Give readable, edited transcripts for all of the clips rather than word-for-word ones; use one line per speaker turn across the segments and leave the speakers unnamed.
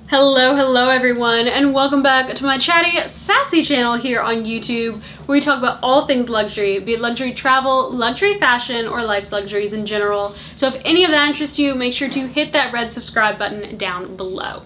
Hello everyone, and welcome back to my chatty, sassy channel here on YouTube, where we talk about all things luxury, be it luxury travel, luxury fashion, or life's luxuries in general. So if any of that interests you, make sure to hit that red subscribe button down below.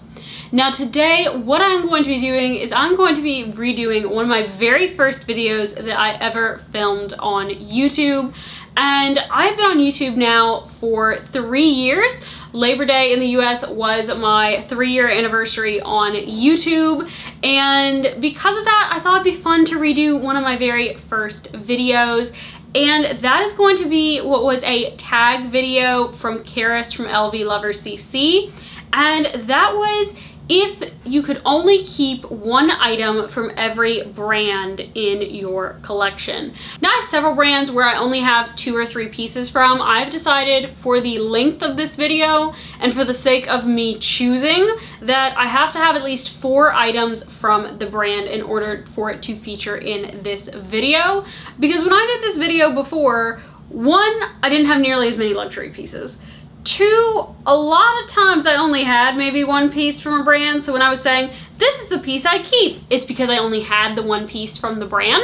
Now today, what I'm going to be doing is I'm going to be redoing one of my very first videos that I ever filmed on YouTube. And I've been on YouTube now for 3 years. Labor Day in the US was my 3-year anniversary on YouTube, and because of that I thought it'd be fun to redo one of my very first videos, and that is going to be what was a tag video from Karis from LV Lovers CC, and that was if you could only keep one item from every brand in your collection. Now I have several brands where I only have 2 or 3 pieces from. I've decided for the length of this video and for the sake of me choosing that I have to have at least 4 items from the brand in order for it to feature in this video. Because when I did this video before, 1, I didn't have nearly as many luxury pieces. 2, a lot of times I only had maybe 1 piece from a brand, so when I was saying, this is the piece I keep, it's because I only had the 1 piece from the brand.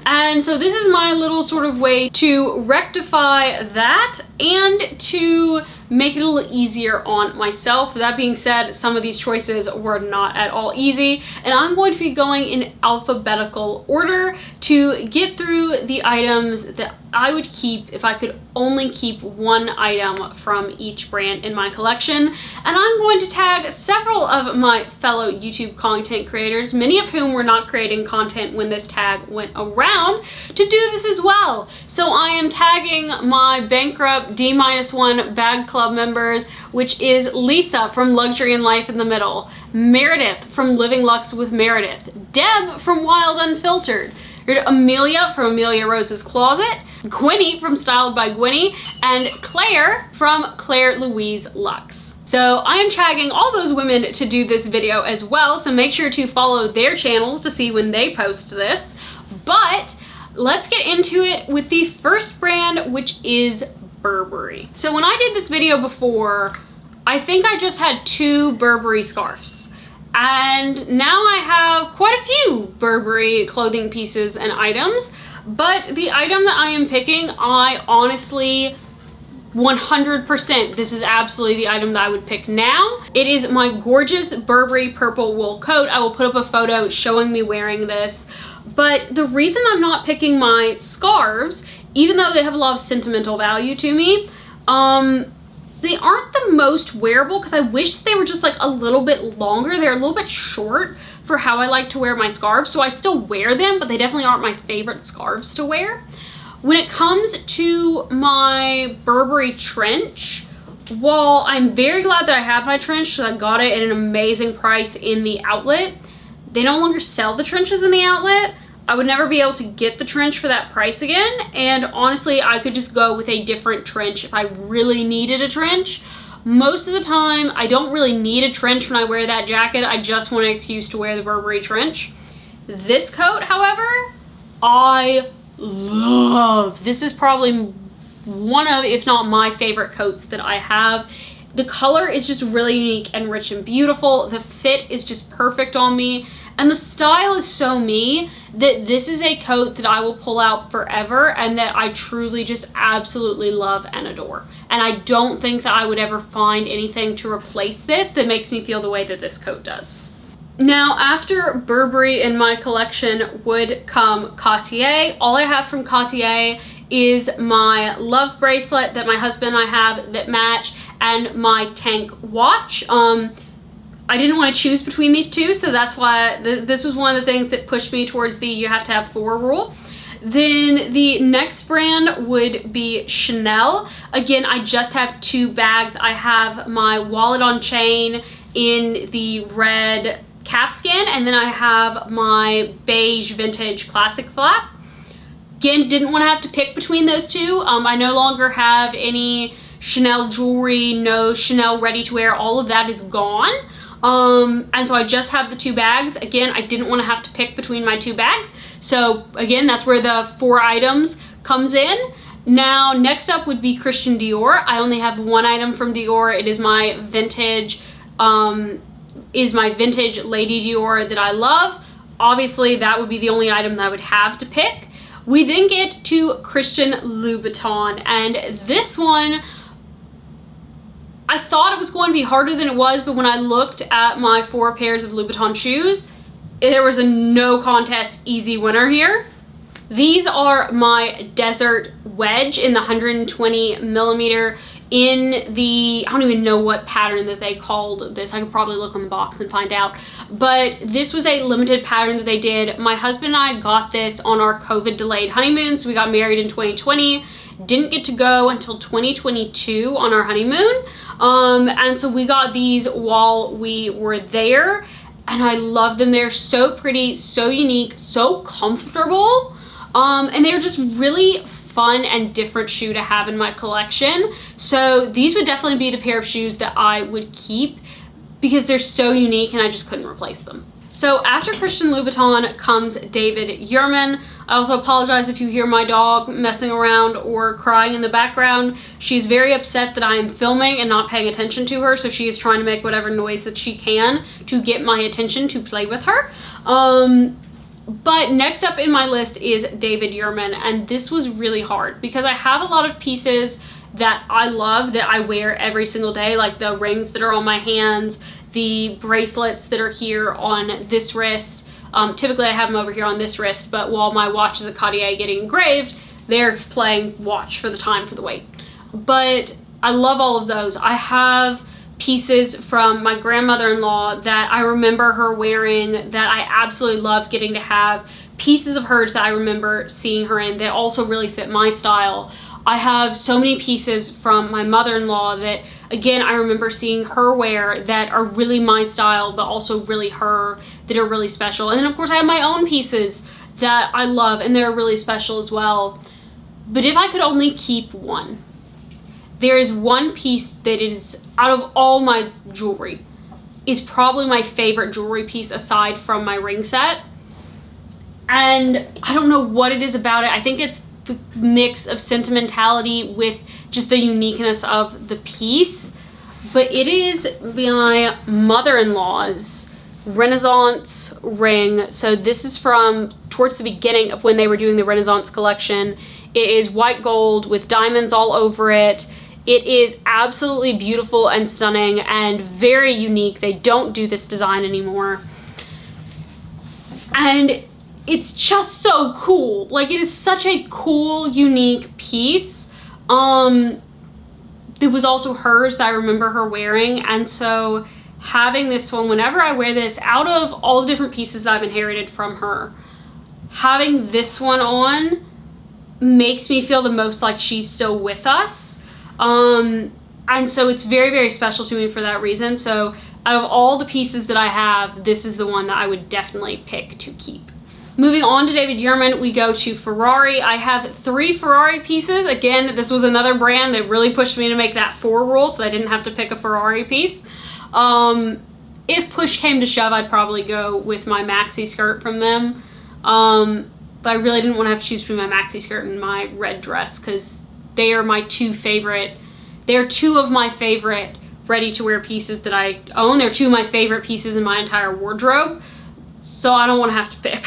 And so this is my little sort of way to rectify that and to make it a little easier on myself. That being said, some of these choices were not at all easy, and I'm going to be going in alphabetical order to get through the items that I would keep if I could only keep 1 item from each brand in my collection. And I'm going to tag several of my fellow YouTube content creators, many of whom were not creating content when this tag went around, to do this as well. So I am tagging my bankrupt D-1 bag club members, which is Lisa from Luxury and Life in the Middle, Meredith from Living Luxe with Meredith, Deb from Wild Unfiltered, Amelia from Amelia Rose's Closet, Gwynnie from Styled by Gwynnie, and Claire from Claire Louise Luxe. So I am tagging all those women to do this video as well, so make sure to follow their channels to see when they post this. But let's get into it with the first brand, which is Burberry. So when I did this video before, I think I just had 2 Burberry scarves. And now I have quite a few Burberry clothing pieces and items, but the item that I am picking, I honestly 100%, this is absolutely the item that I would pick now. It is my gorgeous Burberry purple wool coat. I will put up a photo showing me wearing this. But the reason I'm not picking my scarves, even though they have a lot of sentimental value to me, they aren't the most wearable because I wish they were just like a little bit longer. They're a little bit short for how I like to wear my scarves, so I still wear them, but they definitely aren't my favorite scarves to wear. When it comes to my Burberry trench, while I'm very glad that I have my trench, so I got it at an amazing price in the outlet, they no longer sell the trenches in the outlet. I would never be able to get the trench for that price again, and honestly I could just go with a different trench if I really needed a trench. Most of the time I don't really need a trench when I wear that jacket, I just want an excuse to wear the Burberry trench. This coat, however, I love. This is probably one of, if not my favorite coats that I have. The color is just really unique and rich and beautiful. The fit is just perfect on me. And the style is so me that this is a coat that I will pull out forever and that I truly just absolutely love and adore. And I don't think that I would ever find anything to replace this that makes me feel the way that this coat does. Now, after Burberry in my collection would come Cartier. All I have from Cartier is my love bracelet that my husband and I have that match, and my tank watch. I didn't want to choose between these 2, so that's why this was one of the things that pushed me towards the you have to have 4 rule. Then the next brand would be Chanel. Again, I just have 2 bags. I have my wallet on chain in the red calfskin, and then I have my beige vintage classic flap. Again, didn't want to have to pick between those 2. I no longer have any Chanel jewelry, no Chanel ready to wear, all of that is gone. And so I just have the 2 bags. Again, I didn't want to have to pick between my 2 bags. So again, that's where the 4 items comes in. Now, next up would be Christian Dior. I only have 1 item from Dior. It is my vintage is my vintage Lady Dior that I love. Obviously, that would be the only item that I would have to pick. We then get to Christian Louboutin, and this one, I thought it was going to be harder than it was, but when I looked at my 4 pairs of Louboutin shoes, there was a no contest easy winner here. These are my Desert Wedge in the 120 millimeter in the, I don't even know what pattern that they called this. I could probably look on the box and find out. But this was a limited pattern that they did. My husband and I got this on our COVID delayed honeymoon. So we got married in 2020. Didn't get to go until 2022 on our honeymoon. And so we got these while we were there. And I love them. They're so pretty, so unique, so comfortable. And they're just really fun and different shoe to have in my collection. So these would definitely be the pair of shoes that I would keep because they're so unique and I just couldn't replace them. So after Christian Louboutin comes David Yurman. I also apologize if you hear my dog messing around or crying in the background. She's very upset that I am filming and not paying attention to her, so she is trying to make whatever noise that she can to get my attention to play with her. But next up in my list is David Yurman, and this was really hard because I have a lot of pieces that I love that I wear every single day, like the rings that are on my hands, the bracelets that are here on this wrist. Typically I have them over here on this wrist, but while my watch is at Cartier getting engraved, they're playing watch for the time for the weight. But I love all of those. I have pieces from my grandmother-in-law that I remember her wearing that I absolutely love getting to have. Pieces of hers that I remember seeing her in that also really fit my style. I have so many pieces from my mother-in-law that, again, I remember seeing her wear that are really my style, but also really her, that are really special. And then, of course, I have my own pieces that I love, and they're really special as well. But if I could only keep one, there is one piece that is, out of all my jewelry, is probably my favorite jewelry piece aside from my ring set. And I don't know what it is about it. I think it's the mix of sentimentality with just the uniqueness of the piece. But it is my mother-in-law's Renaissance ring. So this is from towards the beginning of when they were doing the Renaissance collection. It is white gold with diamonds all over it. It is absolutely beautiful and stunning and very unique. They don't do this design anymore. And it's just so cool. Like, it is such a cool, unique piece. It was also hers that I remember her wearing. And so having this one, whenever I wear this, out of all the different pieces that I've inherited from her, having this one on makes me feel the most like she's still with us. And so it's very, very special to me for that reason. So out of all the pieces that I have, this is the one that I would definitely pick to keep. Moving on to David Yurman, we go to Ferrari. I have 3 Ferrari pieces. Again, this was another brand that really pushed me to make that 4 rule so I didn't have to pick a Ferrari piece. If push came to shove, I'd probably go with my maxi skirt from them. But I really didn't want to have to choose between my maxi skirt and my red dress because they are my 2 favorite. They're 2 of my favorite ready-to-wear pieces that I own. They're 2 of my favorite pieces in my entire wardrobe. So I don't want to have to pick.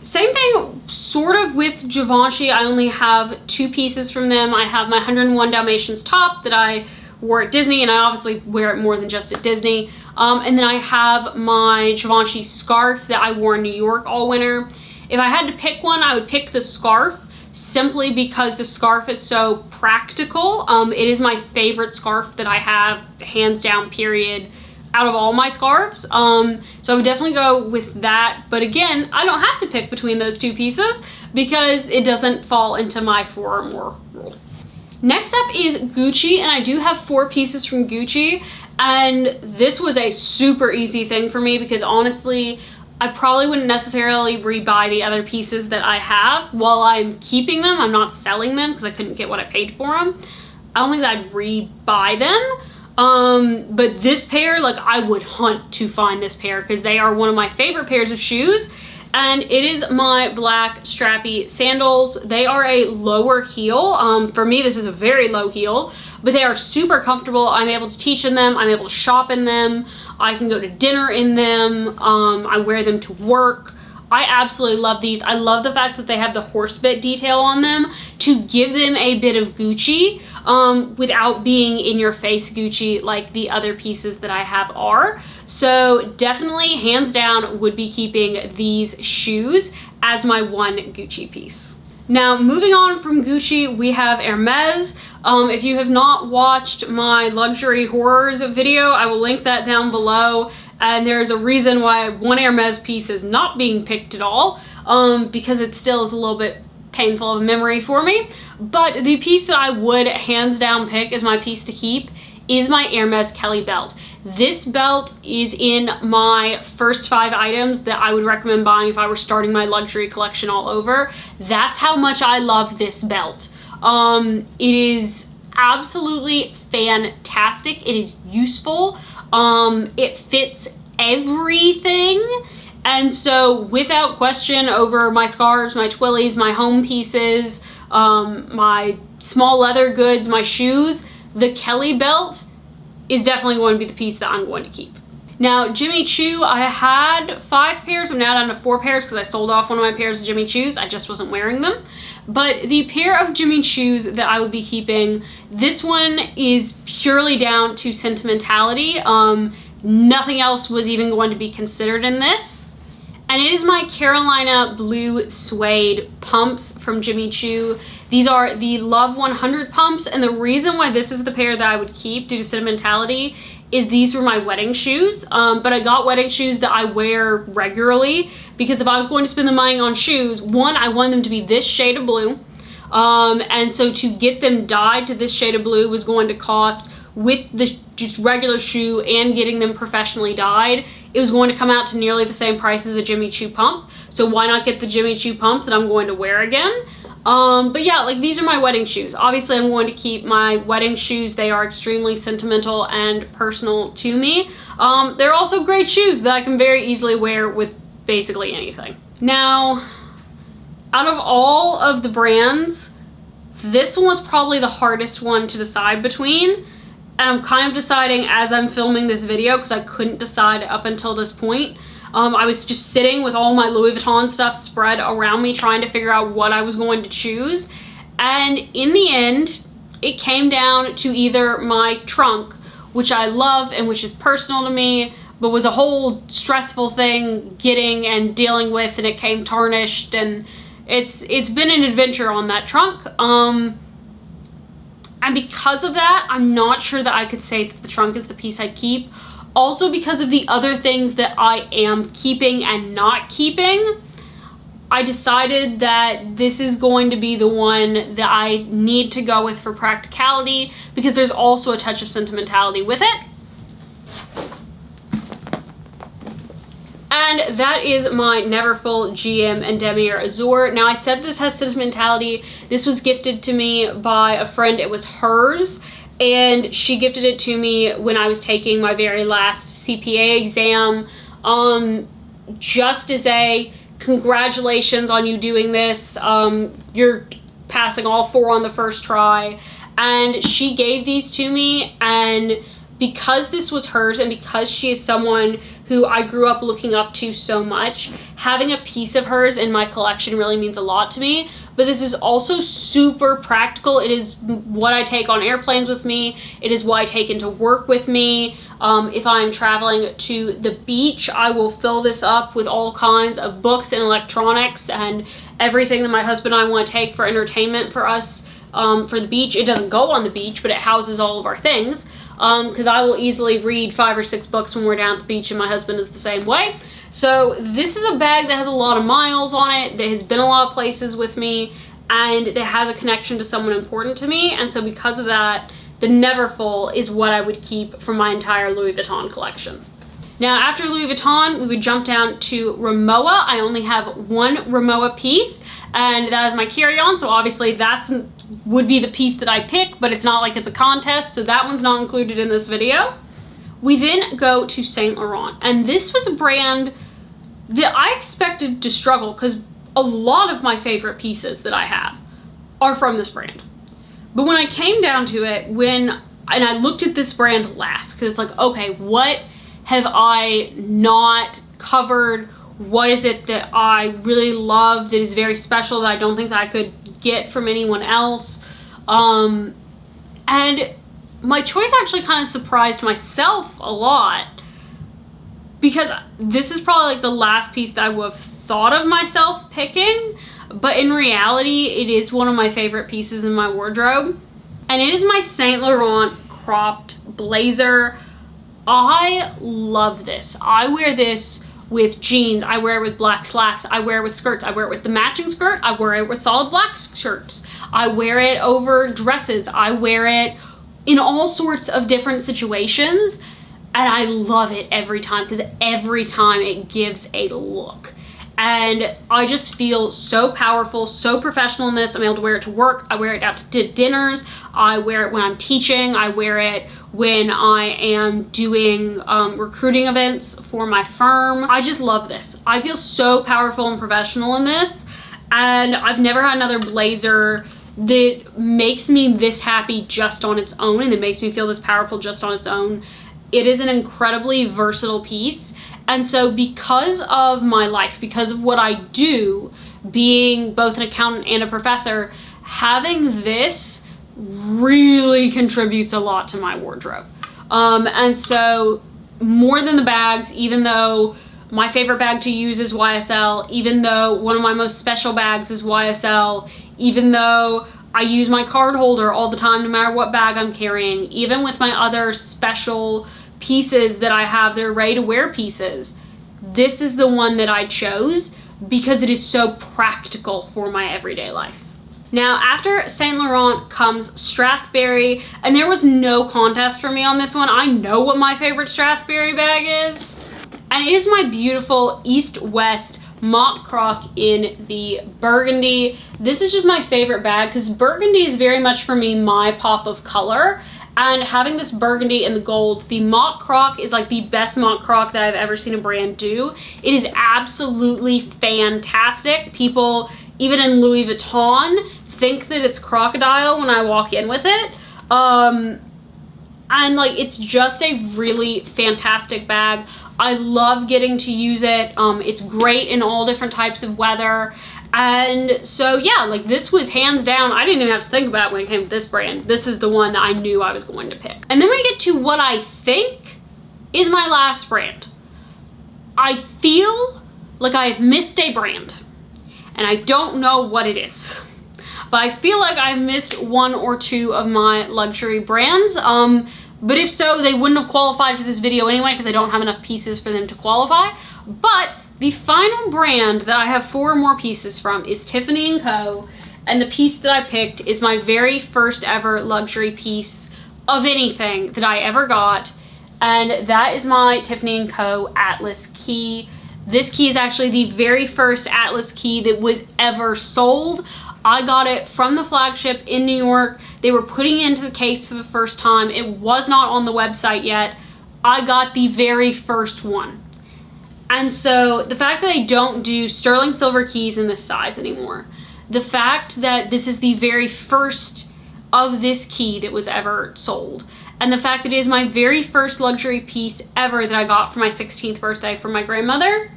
Same thing sort of with Givenchy. I only have 2 pieces from them. I have my 101 Dalmatians top that I wore at Disney, and I obviously wear it more than just at Disney. And then I have my Givenchy scarf that I wore in New York all winter. If I had to pick one, I would pick the scarf simply because the scarf is so practical. It is my favorite scarf that I have, hands down, period, out of all my scarves. So I would definitely go with that. But again, I don't have to pick between those 2 pieces because it doesn't fall into my 4 or more rule. Next up is Gucci, and I do have 4 pieces from Gucci, and this was a super easy thing for me because honestly, I probably wouldn't necessarily rebuy the other pieces that I have while I'm keeping them. I'm not selling them because I couldn't get what I paid for them. I don't think that I'd rebuy them. But this pair, like, I would hunt to find this pair because they are one of my favorite pairs of shoes. And it is my black strappy sandals. They are a lower heel. For me, this is a very low heel, but they are super comfortable. I'm able to teach in them. I'm able to shop in them. I can go to dinner in them. I wear them to work. I absolutely love these. I love the fact that they have the horse bit detail on them to give them a bit of Gucci without being in your face Gucci like the other pieces that I have are. So definitely, hands down, would be keeping these shoes as my one Gucci piece. Now, moving on from Gucci, we have Hermes. If you have not watched my luxury horrors video, I will link that down below. And there's a reason why one Hermes piece is not being picked at all, because it still is a little bit painful of a memory for me. But the piece that I would hands down pick as my piece to keep is my Hermes Kelly belt. This belt is in my first 5 items that I would recommend buying if I were starting my luxury collection all over. That's how much I love this belt. It is absolutely fantastic. It is useful. It fits everything. And so without question, over my scarves, my twillies, my home pieces, my small leather goods, my shoes, the Kelly belt is definitely going to be the piece that I'm going to keep. Now, Jimmy Choo, I had 5 pairs. I'm now down to 4 pairs because I sold off one of my pairs of Jimmy Choos. I just wasn't wearing them. But the pair of Jimmy Choos that I would be keeping, this one is purely down to sentimentality. Nothing else was even going to be considered in this. And it is my Carolina blue suede pumps from Jimmy Choo. These are the Love 100 pumps, and the reason why this is the pair that I would keep due to sentimentality is these were my wedding shoes, but I got wedding shoes that I wear regularly because if I was going to spend the money on shoes, one, I wanted them to be this shade of blue, and so to get them dyed to this shade of blue was going to cost, with the just regular shoe and getting them professionally dyed, it was going to come out to nearly the same price as a Jimmy Choo pump. So why not get the Jimmy Choo pump that I'm going to wear again? But yeah, like these are my wedding shoes. Obviously I'm going to keep my wedding shoes. They are extremely sentimental and personal to me. They're also great shoes that I can very easily wear with basically anything. Now, out of all of the brands, this one was probably the hardest one to decide between. And I'm kind of deciding as I'm filming this video because I couldn't decide up until this point. I was just sitting with all my Louis Vuitton stuff spread around me trying to figure out what I was going to choose. And in the end, it came down to either my trunk, which I love and which is personal to me, but was a whole stressful thing getting and dealing with, and it came tarnished, and it's been an adventure on that trunk. And because of that, I'm not sure that I could say that the trunk is the piece I'd keep. Also because of the other things that I am keeping and not keeping, I decided that this is going to be the one that I need to go with for practicality because there's also a touch of sentimentality with it. And that is my Neverfull GM and Demier Azur. Now I said this has sentimentality. This was gifted to me by a friend. It was hers, and she gifted it to me when I was taking my very last CPA exam. Just as a congratulations on you doing this. You're passing all 4 on the first try. And she gave these to me, and because this was hers and because she is someone who I grew up looking up to so much, having a piece of hers in my collection really means a lot to me. But this is also super practical. It is what I take on airplanes with me. It is what I take into work with me. If I'm traveling to the beach, I will fill this up with all kinds of books and electronics and everything that my husband and I want to take for entertainment for us for the beach. It doesn't go on the beach, but it houses all of our things. Because I will easily read 5 or 6 books when we're down at the beach, and my husband is the same way. So this is a bag that has a lot of miles on it, that has been a lot of places with me, and that has a connection to someone important to me. And so because of that, the Neverfull is what I would keep from my entire Louis Vuitton collection. Now after Louis Vuitton, we would jump down to Rimowa. I only have 1 Rimowa piece, and that is my carry-on, so obviously that's would be the piece that I pick, but it's not like it's a contest, so that one's not included in this video. We then go to Saint Laurent, and this was a brand that I expected to struggle because a lot of my favorite pieces that I have are from this brand. But when I came down to it, and I looked at this brand last, because it's like, okay, what have I not covered? What is it that I really love that is very special that I don't think that I could get from anyone else? And my choice actually kind of surprised myself a lot, because this is probably like the last piece that I would have thought of myself picking, but in reality, it is one of my favorite pieces in my wardrobe. And it is my Saint Laurent cropped blazer. I love this. I wear this with jeans, I wear it with black slacks, I wear it with skirts, I wear it with the matching skirt, I wear it with solid black shirts, I wear it over dresses, I wear it in all sorts of different situations, and I love it every time, because every time it gives a look. And I just feel so powerful, so professional in this. I'm able to wear it to work. I wear it out to dinners. I wear it when I'm teaching. I wear it when I am doing recruiting events for my firm. I just love this. I feel so powerful and professional in this. And I've never had another blazer that makes me this happy just on its own, and that makes me feel this powerful just on its own. It is an incredibly versatile piece. And so because of my life, because of what I do, being both an accountant and a professor, having this really contributes a lot to my wardrobe. And so more than the bags, even though my favorite bag to use is YSL, even though one of my most special bags is YSL, even though I use my card holder all the time no matter what bag I'm carrying, even with my other special pieces that I have, they're ready to wear pieces, this is the one that I chose because it is so practical for my everyday life. Now, after Saint Laurent comes Strathberry, and there was no contest for me on this one. I know what my favorite Strathberry bag is, and it is my beautiful East-West mock croc in the burgundy. This is just my favorite bag because burgundy is very much for me my pop of color. And having this burgundy and the gold, the mock croc is like the best mock croc that I've ever seen a brand do. It is absolutely fantastic. People, even in Louis Vuitton, think that it's crocodile when I walk in with it. And like, it's just a really fantastic bag. I love getting to use it. It's great in all different types of weather. And so yeah, like this was hands down, I didn't even have to think about it when it came to this brand. This is the one that I knew I was going to pick. And then we get to what I think is my last brand. I feel like I've missed a brand, and I don't know what it is. But I feel like I've missed one or two of my luxury brands. But if so, they wouldn't have qualified for this video anyway because I don't have enough pieces for them to qualify. But the final brand that I have 4 more pieces from is Tiffany and Co. And the piece that I picked is my very first ever luxury piece of anything that I ever got. And that is my Tiffany and Co. Atlas key. This key is actually the very first Atlas key that was ever sold. I got it from the flagship in New York. They were putting it into the case for the first time. It was not on the website yet. I got the very first one. And so the fact that I don't do sterling silver keys in this size anymore, the fact that this is the very first of this key that was ever sold, and the fact that it is my very first luxury piece ever that I got for my 16th birthday from my grandmother,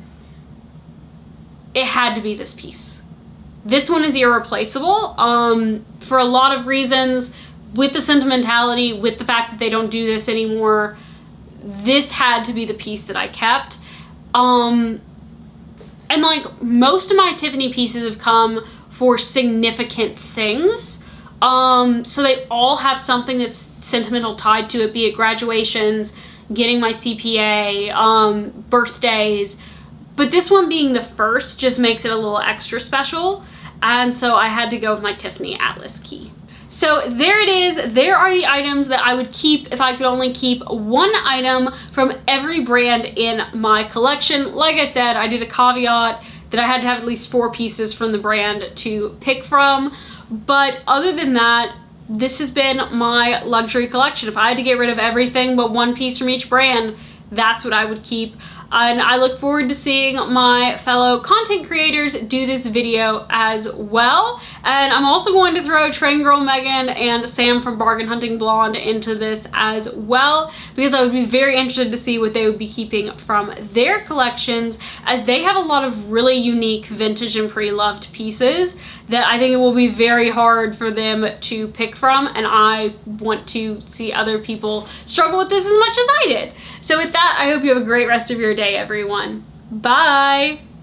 it had to be this piece. This one is irreplaceable for a lot of reasons, with the sentimentality, with the fact that they don't do this anymore. This had to be the piece that I kept. And like most of my Tiffany pieces have come for significant things. So they all have something that's sentimental tied to it, be it graduations, getting my CPA, birthdays. But this one being the first just makes it a little extra special. And so I had to go with my Tiffany Atlas key. So there it is. There are the items that I would keep if I could only keep one item from every brand in my collection. Like I said, I did a caveat that I had to have at least 4 pieces from the brand to pick from. But other than that, this has been my luxury collection. If I had to get rid of everything but one piece from each brand, that's what I would keep. And I look forward to seeing my fellow content creators do this video as well. And I'm also going to throw Train Girl Megan and Sam from Bargain Hunting Blonde into this as well, because I would be very interested to see what they would be keeping from their collections, as they have a lot of really unique vintage and pre-loved pieces that I think it will be very hard for them to pick from, and I want to see other people struggle with this as much as I did. So with that, I hope you have a great rest of your day, everyone. Bye!